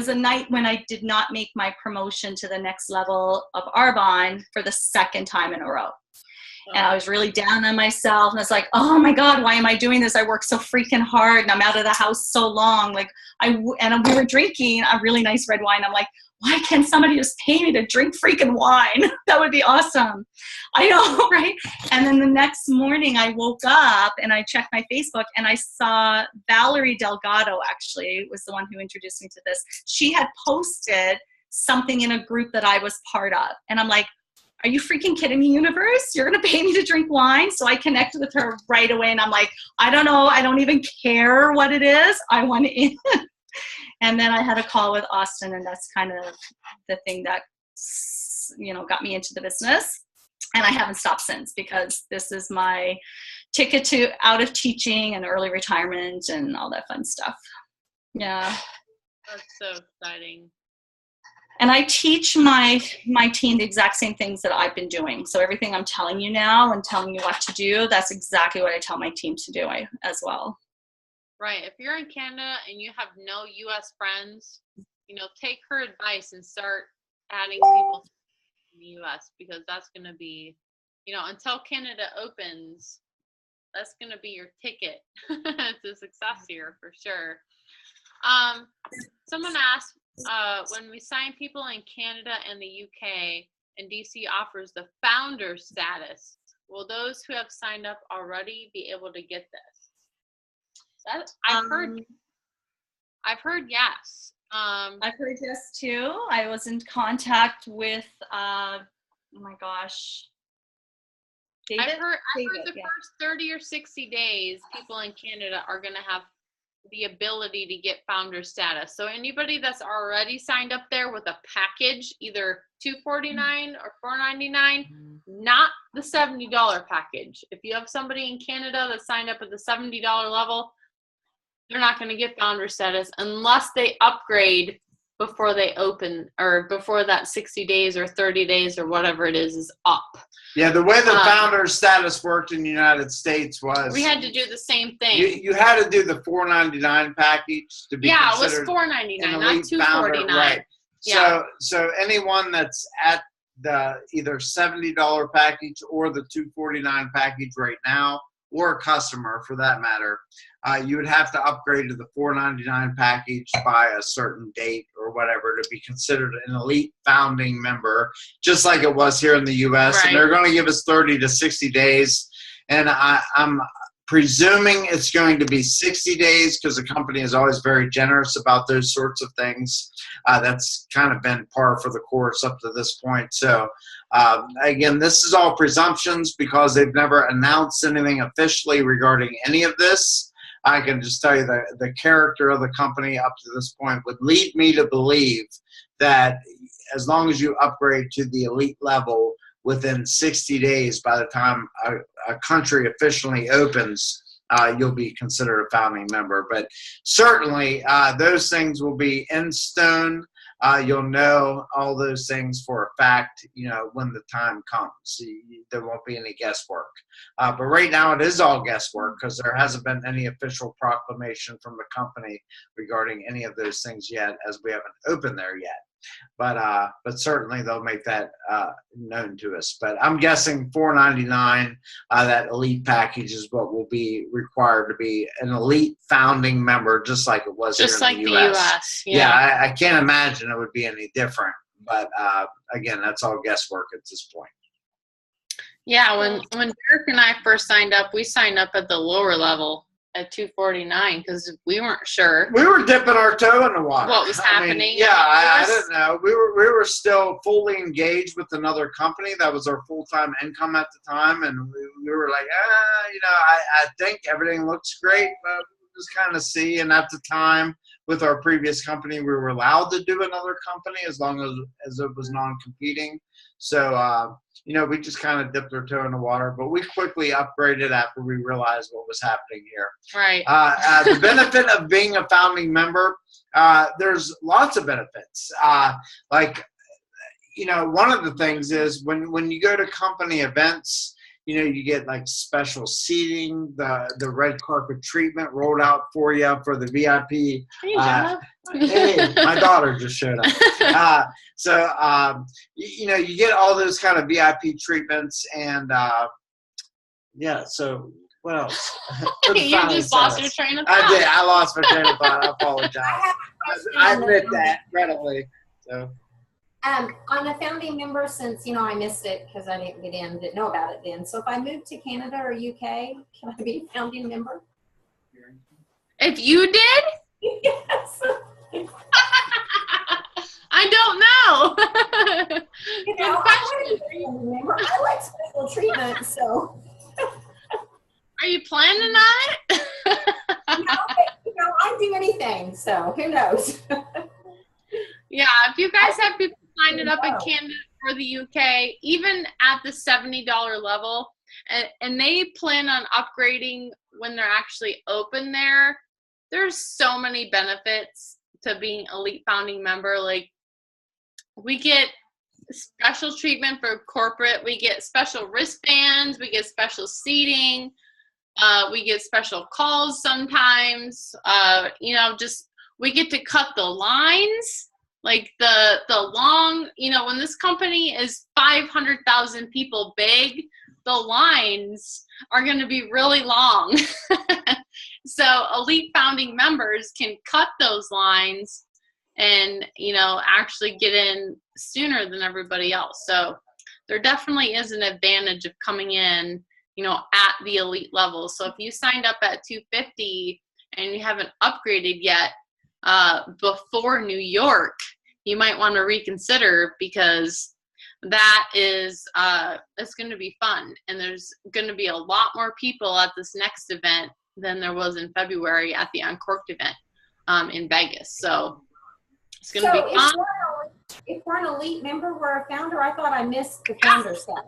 a night when I did not make my promotion to the next level of Arbonne for the 2nd time in a row. And I was really down on myself. And I was like, oh my God, why am I doing this? I work so freaking hard and I'm out of the house so long. Like and we were drinking a really nice red wine. I'm like, why can't somebody just pay me to drink freaking wine? That would be awesome. I know, right? And then the next morning I woke up and I checked my Facebook and I saw Valerie Delgado, actually, was the one who introduced me to this. She had posted something in a group that I was part of. And I'm like, are you freaking kidding me, universe? You're going to pay me to drink wine? So I connected with her right away. And I'm like, I don't know. I don't even care what it is. I want in. And then I had a call with Austin. And that's kind of the thing that, got me into the business. And I haven't stopped since because this is my ticket to out of teaching and early retirement and all that fun stuff. Yeah. That's so exciting. And I teach my team the exact same things that I've been doing. So everything I'm telling you now and telling you what to do, that's exactly what I tell my team to do as well. Right. If you're in Canada and you have no U.S. friends, take her advice and start adding people in the U.S. because that's going to be, until Canada opens, that's going to be your ticket to success here for sure. Someone asked, when we sign people in Canada and the UK and DC offers the founder status, will those who have signed up already be able to get this? I've heard yes. I've heard yes too. I was in contact with, oh my gosh, David? I've heard the first 30 or 60 days, people in Canada are going to have the ability to get founder status. So anybody that's already signed up there with a package, either $249 or $499, not the $70 package. If you have somebody in Canada that signed up at the $70 level, they're not going to get founder status unless they upgrade before they open, or before that 60 days or 30 days or whatever it is up. Yeah, the way the founder status worked in the United States was we had to do the same thing. You had to do the $499 package to be considered. It was $499, an not elite $249. founder, right. Yeah. So anyone that's at the either $70 package or the $249 package right now, or a customer for that matter, you would have to upgrade to the $499 package by a certain date or whatever to be considered an elite founding member, just like it was here in the U.S. Right. And they're going to give us 30 to 60 days. And I'm presuming it's going to be 60 days because the company is always very generous about those sorts of things. That's kind of been par for the course up to this point. So again, this is all presumptions because they've never announced anything officially regarding any of this. I can just tell you that the character of the company up to this point would lead me to believe that as long as you upgrade to the elite level within 60 days, by the time a country officially opens, you'll be considered a founding member. But certainly those things will be in stone. You'll know all those things for a fact, when the time comes. There won't be any guesswork. But right now it is all guesswork because there hasn't been any official proclamation from the company regarding any of those things yet, as we haven't opened there yet. But certainly they'll make that known to us. But I'm guessing $499, that elite package is what will be required to be an elite founding member, just like it was just here like in the US. US. Yeah, I can't imagine it would be any different. But again, that's all guesswork at this point. Yeah, when Derek and I first signed up, we signed up at the lower level at $249 because we weren't sure. We were dipping our toe in the water. What was happening? I didn't know. We were still fully engaged with another company. That was our full-time income at the time, and we were like, I think everything looks great, but we'll just kind of see. And at the time, with our previous company, we were allowed to do another company as long as it was non-competing. So, we just kind of dipped our toe in the water, but we quickly upgraded after we realized what was happening here. Right. The benefit of being a founding member, there's lots of benefits. One of the things is when you go to company events, you get like special seating, the red carpet treatment rolled out for you for the VIP. Hey, my daughter just showed up. You get all those kind of VIP treatments, and so what else? You just lost your train of thought. I did. I lost my train of thought. I apologize. I admit that readily. So. On a founding member, since, I missed it because I didn't know about it then. So if I move to Canada or UK, can I be a founding member? If you did? Yes. I don't know. I want to be a founding member. I like special treatment, so. Are you planning on it? I'd do anything, so who knows? Yeah, if you guys have people signing up in Canada or the UK, even at the $70 level, and they plan on upgrading when they're actually open there, there's so many benefits to being elite founding member. Like, we get special treatment for corporate, we get special wristbands, we get special seating, we get special calls sometimes, we get to cut the lines. Like the long, when this company is 500,000 people big, the lines are going to be really long. So elite founding members can cut those lines and, actually get in sooner than everybody else. So there definitely is an advantage of coming in, at the elite level. So if you signed up at $250 and you haven't upgraded yet, before New York, you might want to reconsider, because that is it's going to be fun, and there's going to be a lot more people at this next event than there was in February at the Uncorked event in Vegas. So it's going to be fun. If we're an elite member, we're a founder. I thought I missed the founder stuff.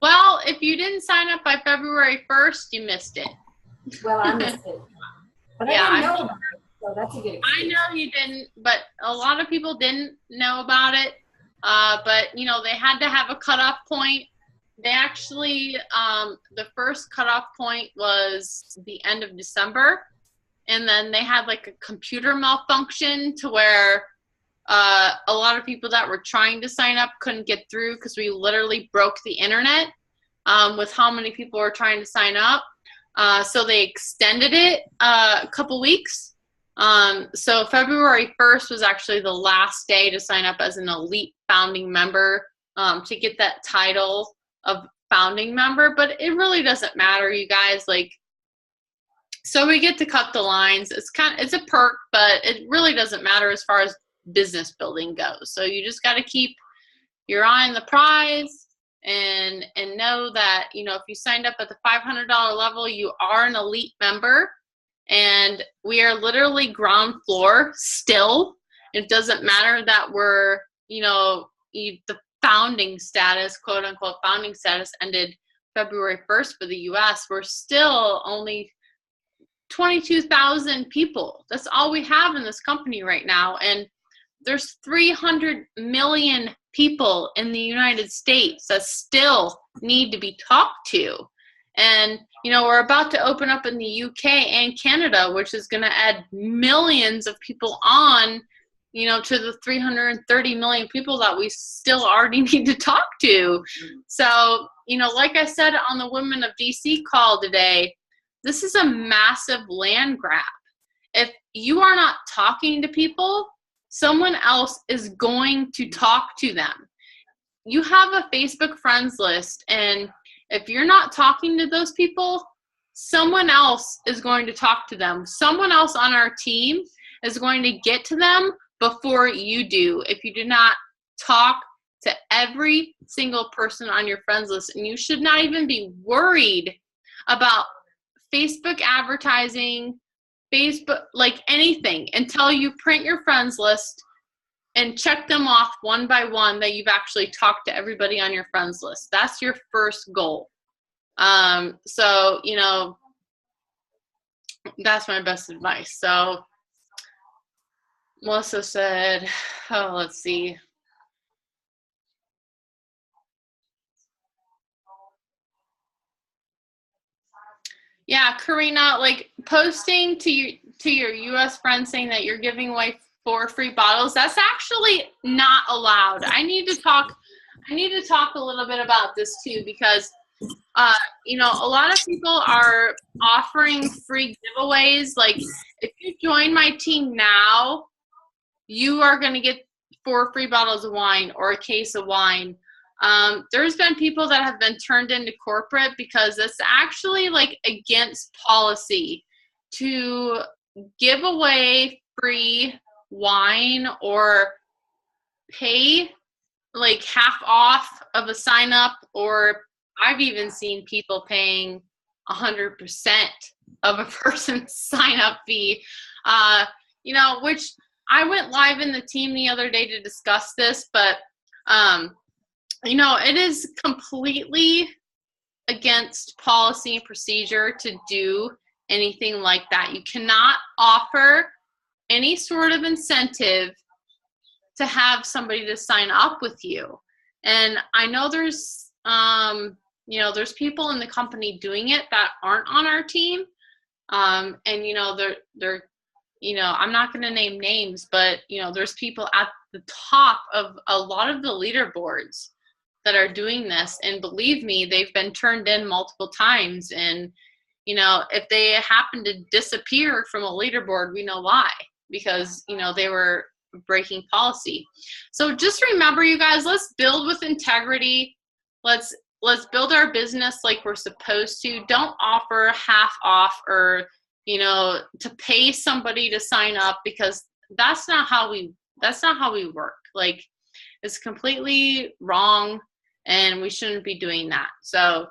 Well, if you didn't sign up by February 1st, you missed it. Well, I missed it. But Yeah, I didn't know about it, so that's a good excuse. I know you didn't, but a lot of people didn't know about it. But, you know, they had to have a cutoff point. They actually, the first cutoff point was the end of December. And then they had like a computer malfunction to where a lot of people that were trying to sign up couldn't get through because we literally broke the internet with how many people were trying to sign up. So they extended it a couple weeks. So February 1st was actually the last day to sign up as an elite founding member to get that title of founding member. But it really doesn't matter, you guys. Like, so we get to cut the lines. It's a perk, but it really doesn't matter as far as business building goes. So you just got to keep your eye on the prize and know that, you know, if you signed up at the $500 level, you are an elite member, and we are literally ground floor still. It doesn't matter that we're, you know, the founding status, quote unquote founding status, ended February 1st for the US. We're still only 22,000 people. That's all we have in this company right now. And there's 300 million people in the United States that still need to be talked to. And, you know, we're about to open up in the UK and Canada, which is going to add millions of people on, you know, to the 330 million people that we still already need to talk to. So, you know, like I said on the Women of DC call today, this is a massive land grab. If you are not talking to people, someone else is going to talk to them. You have a Facebook friends list, and if you're not talking to those people, someone else is going to talk to them. Someone else on our team is going to get to them before you do if you do not talk to every single person on your friends list. And you should not even be worried about Facebook advertising, Facebook, like anything, until you print your friends list and check them off one by one that you've actually talked to everybody on your friends list. That's your first goal. So, you know, that's my best advice. So Melissa said, oh, let's see. Yeah, Corina, like posting to your US friends saying that you're giving away 4 free bottles, that's actually not allowed. I need to talk a little bit about this too, because you know, a lot of people are offering free giveaways. Like, if you join my team now, you are going to get 4 free bottles of wine or a case of wine. There's been people that have been turned into corporate because it's actually like against policy to give away free wine or pay like half off of a sign up, or I've even seen people paying 100% of a person's sign up fee, you know, which I went live in the team the other day to discuss this, but you know, it is completely against policy and procedure to do anything like that. You cannot offer any sort of incentive to have somebody to sign up with you. And I know there's, you know, there's people in the company doing it that aren't on our team. And, you know, they're, you know, I'm not going to name names, but, you know, there's people at the top of a lot of the leaderboards that are doing this. And believe me, they've been turned in multiple times. And, you know, if they happen to disappear from a leaderboard, we know why, because, you know, they were breaking policy. So just remember, you guys, let's build with integrity. Let's build our business like we're supposed to. Don't offer half off or, you know, to pay somebody to sign up, because that's not how we work. Like, it's completely wrong, and we shouldn't be doing that. So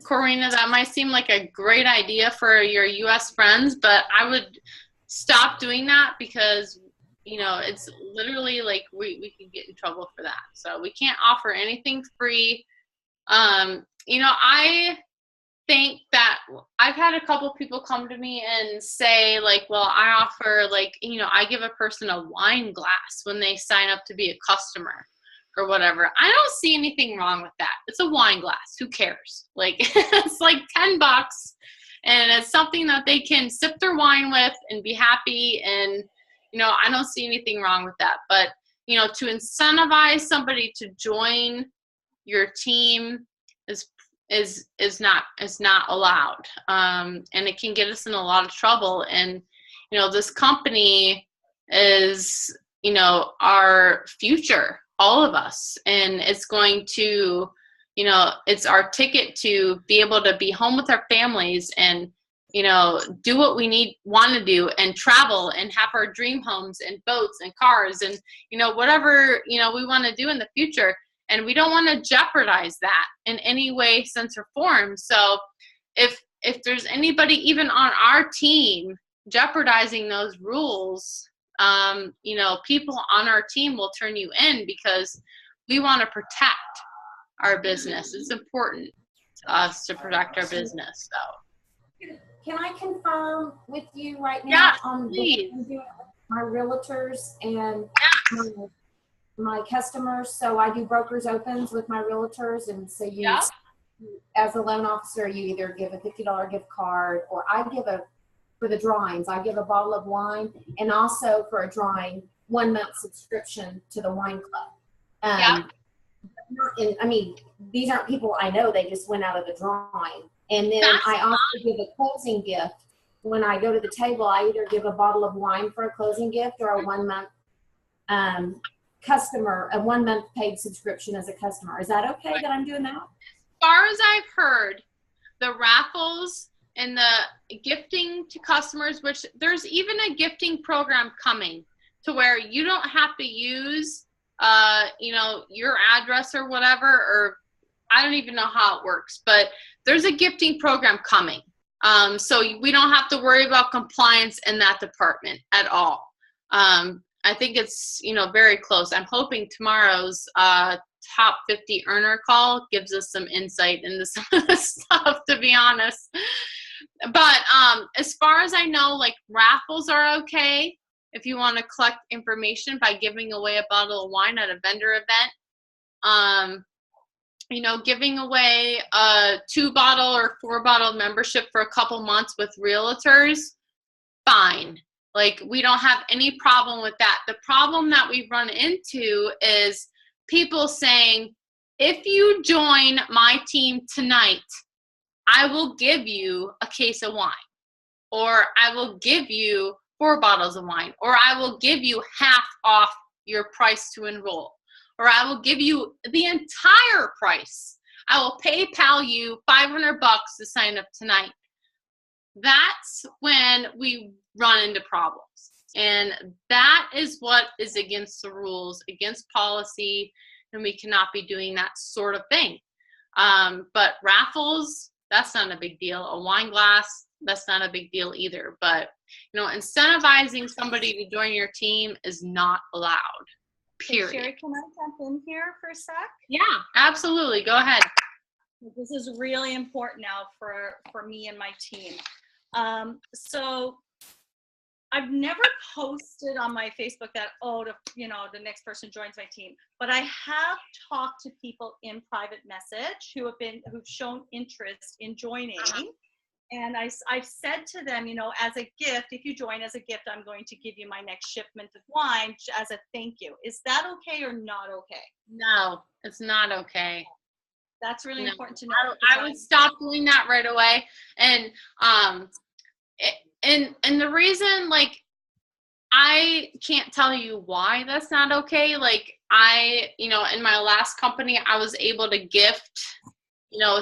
Corina, that might seem like a great idea for your U.S. friends, but I would stop doing that because, you know, it's literally like we could get in trouble for that. So we can't offer anything free. You know, I think that I've had a couple people come to me and say, like, well, I offer, like, you know, I give a person a wine glass when they sign up to be a customer or whatever. I don't see anything wrong with that. It's a wine glass. Who cares? Like, it's like $10 and it's something that they can sip their wine with and be happy. And, you know, I don't see anything wrong with that. But, you know, to incentivize somebody to join your team is not allowed. And it can get us in a lot of trouble. And, you know, this company is, you know, our future, all of us. And it's going to, you know, it's our ticket to be able to be home with our families and, you know, do what we want to do and travel and have our dream homes and boats and cars and, you know, whatever, you know, we want to do in the future. And we don't want to jeopardize that in any way, sense, or form. So if there's anybody even on our team jeopardizing those rules, you know, people on our team will turn you in because we want to protect our business. It's important to us to protect our business. So Can I confirm with you right now Yeah, on please. my realtors and my customers? So I do brokers opens with my realtors, and so you, Yeah. as a loan officer, you either give a $50 gift card, or I give for the drawings, I give a bottle of wine, and also for a drawing, 1 month subscription to the wine club. Yeah. And I mean, these aren't people I know, they just went out of the drawing. And then That's I also give a closing gift. When I go to the table, I either give a bottle of wine for a closing gift or a 1 month customer, a 1 month paid subscription as a customer. Is that okay that I'm doing that? As far as I've heard, the raffles and the gifting to customers, which there's even a gifting program coming to where you don't have to use, you know, your address or whatever, or I don't even know how it works, but there's a gifting program coming. So we don't have to worry about compliance in that department at all. I think it's, you know, very close. I'm hoping tomorrow's top 50 earner call gives us some insight into some of this stuff, to be honest. But as far as I know, like, raffles are okay if you want to collect information by giving away a bottle of wine at a vendor event. You know, giving away a 2-bottle or 4-bottle membership for a couple months with realtors, fine. Like, we don't have any problem with that. The problem that we run into is people saying, if you join my team tonight, I will give you a case of wine, or I will give you 4 bottles of wine, or I will give you half off your price to enroll, or I will give you the entire price. I will PayPal you $500 to sign up tonight. That's when we run into problems. And that is what is against the rules, against policy, and we cannot be doing that sort of thing. But raffles, that's not a big deal. A wine glass, that's not a big deal either. But, you know, incentivizing somebody to join your team is not allowed, period. Hey, Sherry, can I jump in here for a sec? Yeah, absolutely. Go ahead. This is really important now for me and my team. So I've never posted on my Facebook that, the next person joins my team, but I have talked to people in private message who've shown interest in joining. And I've said to them, you know, as a gift, if you join as a gift, I'm going to give you my next shipment of wine as a thank you. Is that okay or not okay? No, it's not okay. That's really important to know. I would stop doing that right away. And and the reason, like, I can't tell you why that's not okay. Like, in my last company, I was able to gift, you know,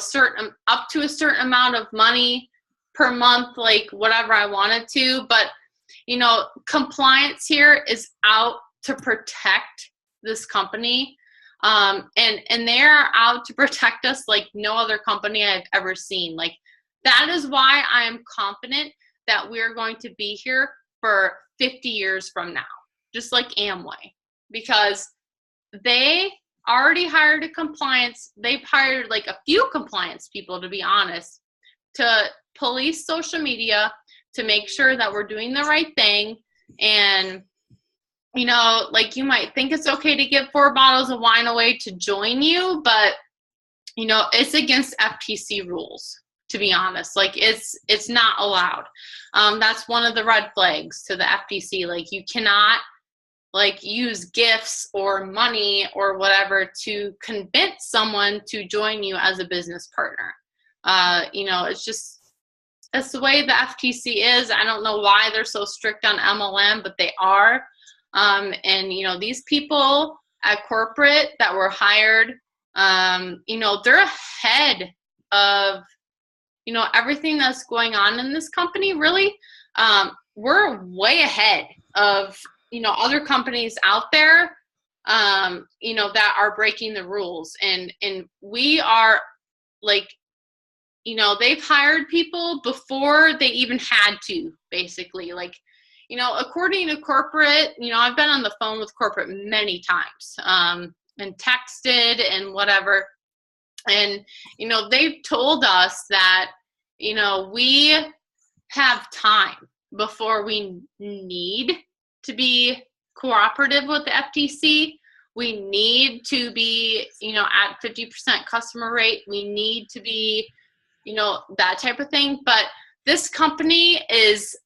up to a certain amount of money per month, like whatever I wanted to. But, you know, compliance here is out to protect this company. And they're out to protect us like no other company I've ever seen. Like, that is why I am confident that we're going to be here for 50 years from now, just like Amway, because they already hired a compliance. They've hired like a few compliance people, to be honest, to police social media, to make sure that we're doing the right thing. And, you know, like, you might think it's okay to give 4 bottles of wine away to join you, but, you know, it's against FTC rules, to be honest. Like, it's not allowed. That's one of the red flags to the FTC. Like, you cannot, like, use gifts or money or whatever to convince someone to join you as a business partner. You know, it's just, that's the way the FTC is. I don't know why they're so strict on MLM, but they are. And, you know, these people at corporate that were hired, you know, they're ahead of, you know, everything that's going on in this company, really. We're way ahead of, you know, other companies out there, you know, that are breaking the rules. And we are, like, you know, they've hired people before they even had to, basically. Like, you know, according to corporate, you know, I've been on the phone with corporate many times, and texted and whatever. And, you know, they've told us that, you know, we have time before we need to be cooperative with the FTC. We need to be, you know, at 50% customer rate. We need to be, you know, that type of thing. But this company is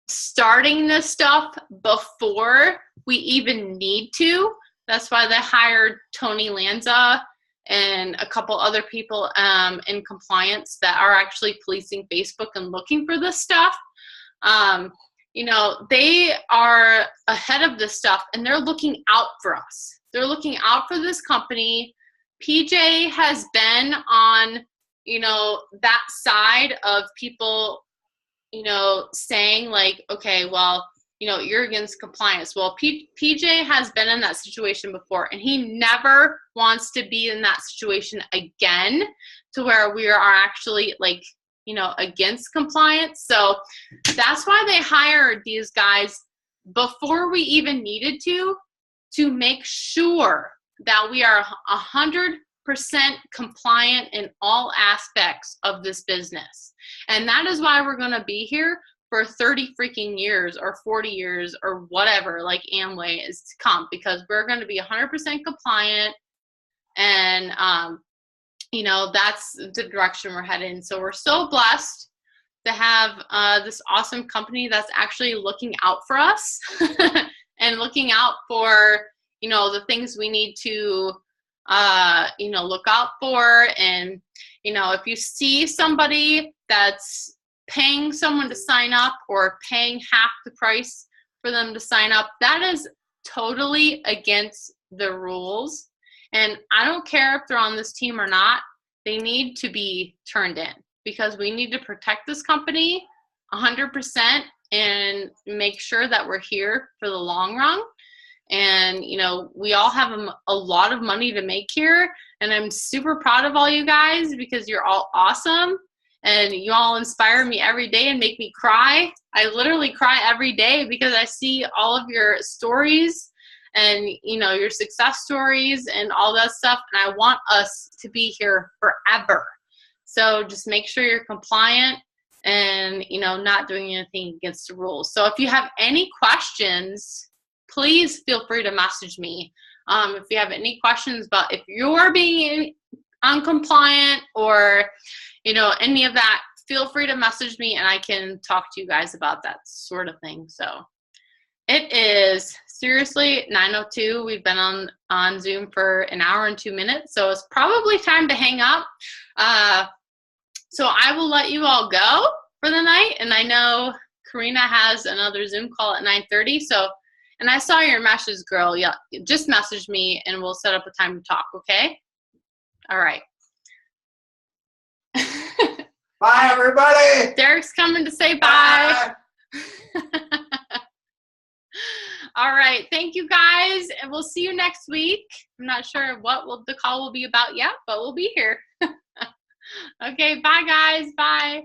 starting this stuff before we even need to. That's why they hired Tony Lanza and a couple other people in compliance that are actually policing Facebook and looking for this stuff. You know, they are ahead of this stuff, and they're looking out for us. They're looking out for this company. PJ has been on, you know, that side of people, you know, saying like, okay, well, you know, you're against compliance. Well, PJ has been in that situation before, and he never wants to be in that situation again, to where we are actually, like, you know, against compliance. So that's why they hired these guys before we even needed to make sure that we are 100% compliant in all aspects of this business. And that is why we're going to be here for 30 freaking years or 40 years or whatever, like Amway is to come, because we're going to be 100% compliant. And, you know, that's the direction we're headed in. So we're so blessed to have this awesome company that's actually looking out for us and looking out for, you know, the things we need to, you know, look out for. And, you know, if you see somebody that's paying someone to sign up or paying half the price for them to sign up, that is totally against the rules. And I don't care if they're on this team or not, they need to be turned in, because we need to protect this company 100% and make sure that we're here for the long run. And, you know, we all have a lot of money to make here. And I'm super proud of all you guys, because you're all awesome. And you all inspire me every day and make me cry. I literally cry every day because I see all of your stories and, you know, your success stories and all that stuff. And I want us to be here forever. So just make sure you're compliant and, you know, not doing anything against the rules. So if you have any questions, please feel free to message me. If you have any questions about if you're being uncompliant or, you know, any of that, feel free to message me and I can talk to you guys about that sort of thing. So it is seriously 9:02. We've been on Zoom for an hour and 2 minutes. So it's probably time to hang up. So I will let you all go for the night. And I know Corina has another Zoom call at 9:30. So, and I saw your message, girl. Yeah, just message me and we'll set up a time to talk, okay? All right. Bye, everybody. Derek's coming to say bye. All right. Thank you guys. And we'll see you next week. I'm not sure what the call will be about yet, but we'll be here. Okay. Bye, guys. Bye.